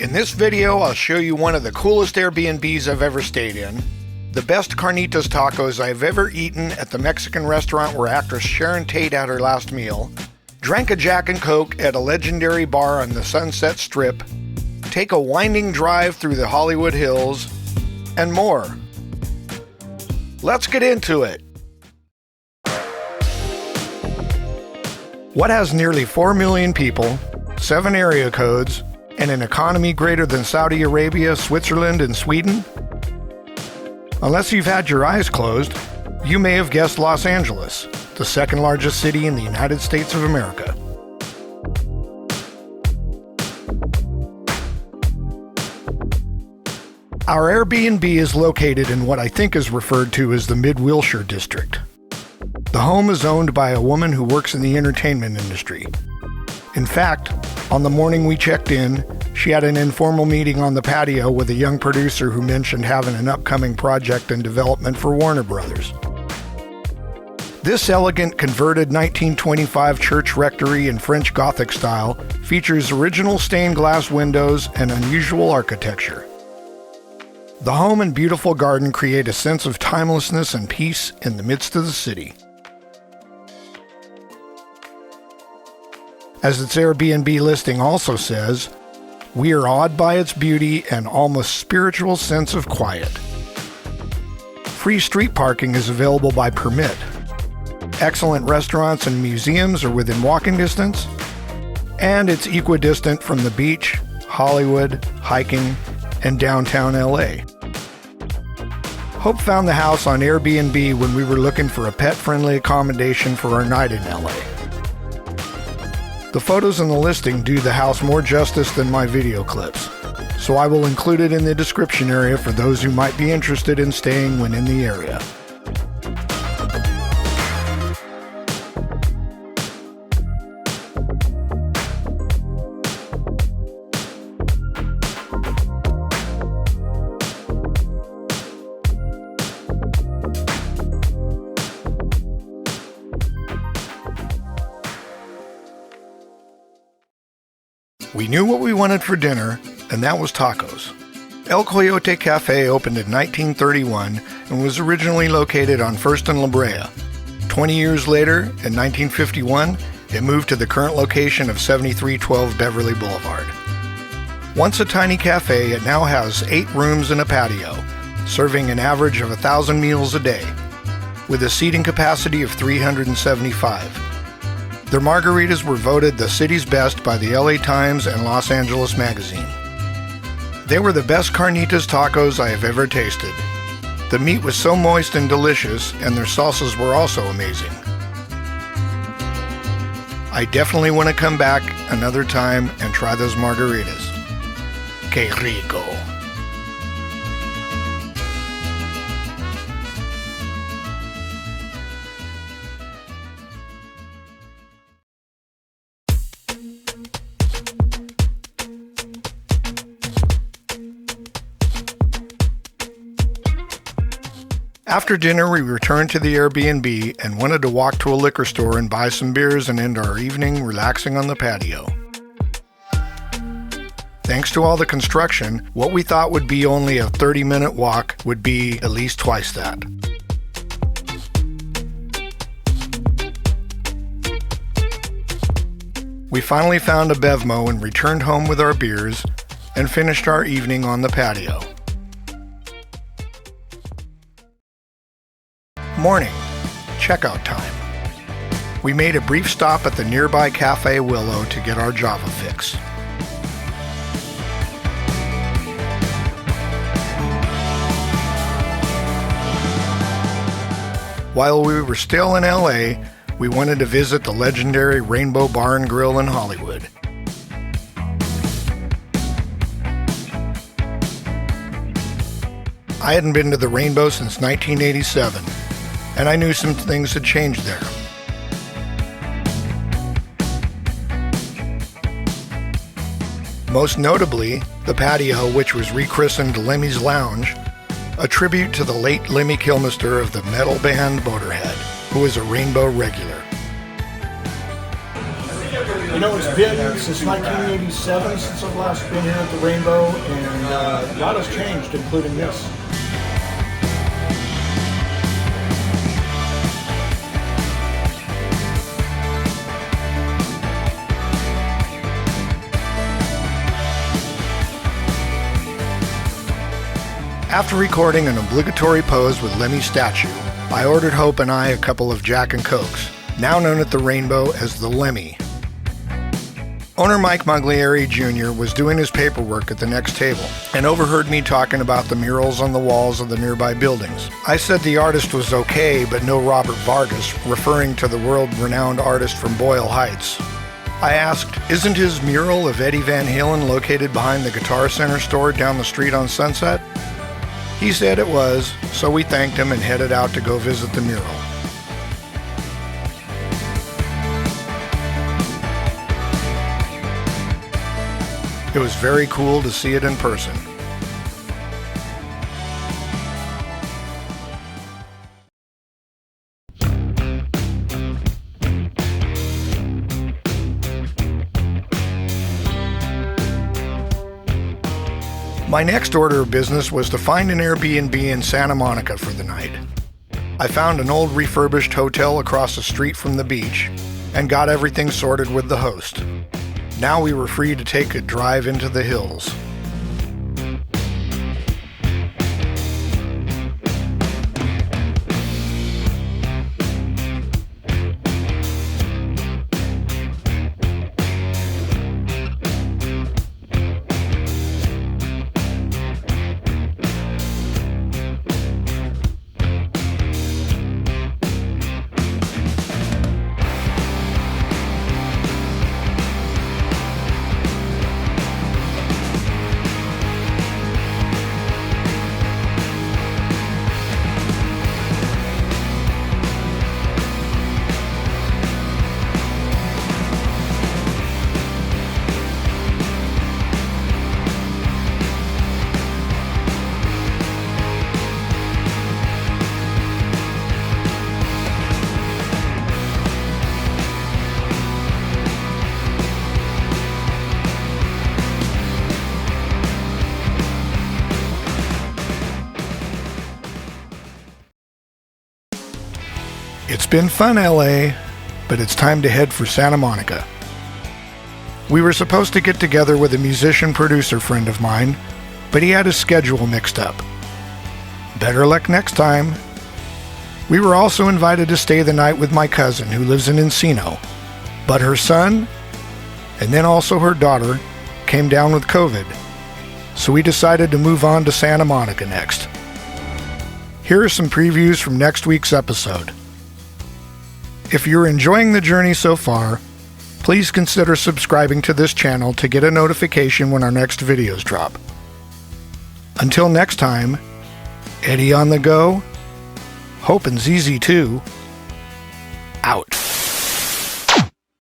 In this video, I'll show you one of the coolest Airbnbs I've ever stayed in, the best carnitas tacos I've ever eaten at the Mexican restaurant where actress Sharon Tate had her last meal, drank a Jack and Coke at a legendary bar on the Sunset Strip, take a winding drive through the Hollywood Hills, and more. Let's get into it. What has nearly 4 million people, 7 area codes, and an economy greater than Saudi Arabia, Switzerland, and Sweden? Unless you've had your eyes closed, you may have guessed Los Angeles, the second largest city in the United States of America. Our Airbnb is located in what I think is referred to as the Mid-Wilshire district. The home is owned by a woman who works in the entertainment industry. In fact, on the morning we checked in, she had an informal meeting on the patio with a young producer who mentioned having an upcoming project in development for Warner Brothers. This elegant converted 1925 church rectory in French Gothic style features original stained glass windows and unusual architecture. The home and beautiful garden create a sense of timelessness and peace in the midst of the city. As its Airbnb listing also says, we are awed by its beauty and almost spiritual sense of quiet. Free street parking is available by permit. Excellent restaurants and museums are within walking distance, and it's equidistant from the beach, Hollywood, hiking, and downtown LA. Hope found the house on Airbnb when we were looking for a pet-friendly accommodation for our night in LA. The photos in the listing do the house more justice than my video clips, so I will include it in the description area for those who might be interested in staying when in the area. We knew what we wanted for dinner, and that was tacos. El Coyote Cafe opened in 1931 and was originally located on 1st and La Brea. 20 years later, in 1951, it moved to the current location of 7312 Beverly Boulevard. Once a tiny cafe, it now has 8 rooms and a patio, serving an average of 1,000 meals a day, with a seating capacity of 375. Their margaritas were voted the city's best by the LA Times and Los Angeles Magazine. They were the best carnitas tacos I have ever tasted. The meat was so moist and delicious, and their salsas were also amazing. I definitely want to come back another time and try those margaritas. Que rico. After dinner, we returned to the Airbnb and wanted to walk to a liquor store and buy some beers and end our evening relaxing on the patio. Thanks to all the construction, what we thought would be only a 30-minute walk would be at least twice that. We finally found a Bevmo and returned home with our beers and finished our evening on the patio. Morning, checkout time. We made a brief stop at the nearby Cafe Willow to get our Java fix. While we were still in LA, we wanted to visit the legendary Rainbow Bar and Grill in Hollywood. I hadn't been to the Rainbow since 1987. And I knew some things had changed there. Most notably, the patio, which was rechristened Lemmy's Lounge, a tribute to the late Lemmy Kilmister of the metal band Motorhead, who was a Rainbow regular. You know, it's been since 1987 since I've last been here at the Rainbow, and a lot has changed, including this. After recording an obligatory pose with Lemmy's statue, I ordered Hope and I a couple of Jack and Cokes, now known at the Rainbow as the Lemmy. Owner Mike Muglieri Jr. was doing his paperwork at the next table and overheard me talking about the murals on the walls of the nearby buildings. I said the artist was okay, but no Robert Vargas, referring to the world-renowned artist from Boyle Heights. I asked, isn't his mural of Eddie Van Halen located behind the Guitar Center store down the street on Sunset? He said it was, so we thanked him and headed out to go visit the mural. It was very cool to see it in person. My next order of business was to find an Airbnb in Santa Monica for the night. I found an old refurbished hotel across the street from the beach and got everything sorted with the host. Now we were free to take a drive into the hills. It's been fun, LA, but it's time to head for Santa Monica. We were supposed to get together with a musician-producer friend of mine, but he had his schedule mixed up. Better luck next time. We were also invited to stay the night with my cousin who lives in Encino, but her son, and then also her daughter, came down with COVID, so we decided to move on to Santa Monica next. Here are some previews from next week's episode. If you're enjoying the journey so far, please consider subscribing to this channel to get a notification when our next videos drop. Until next time, Eddie on the go, Hope and ZZ too, out.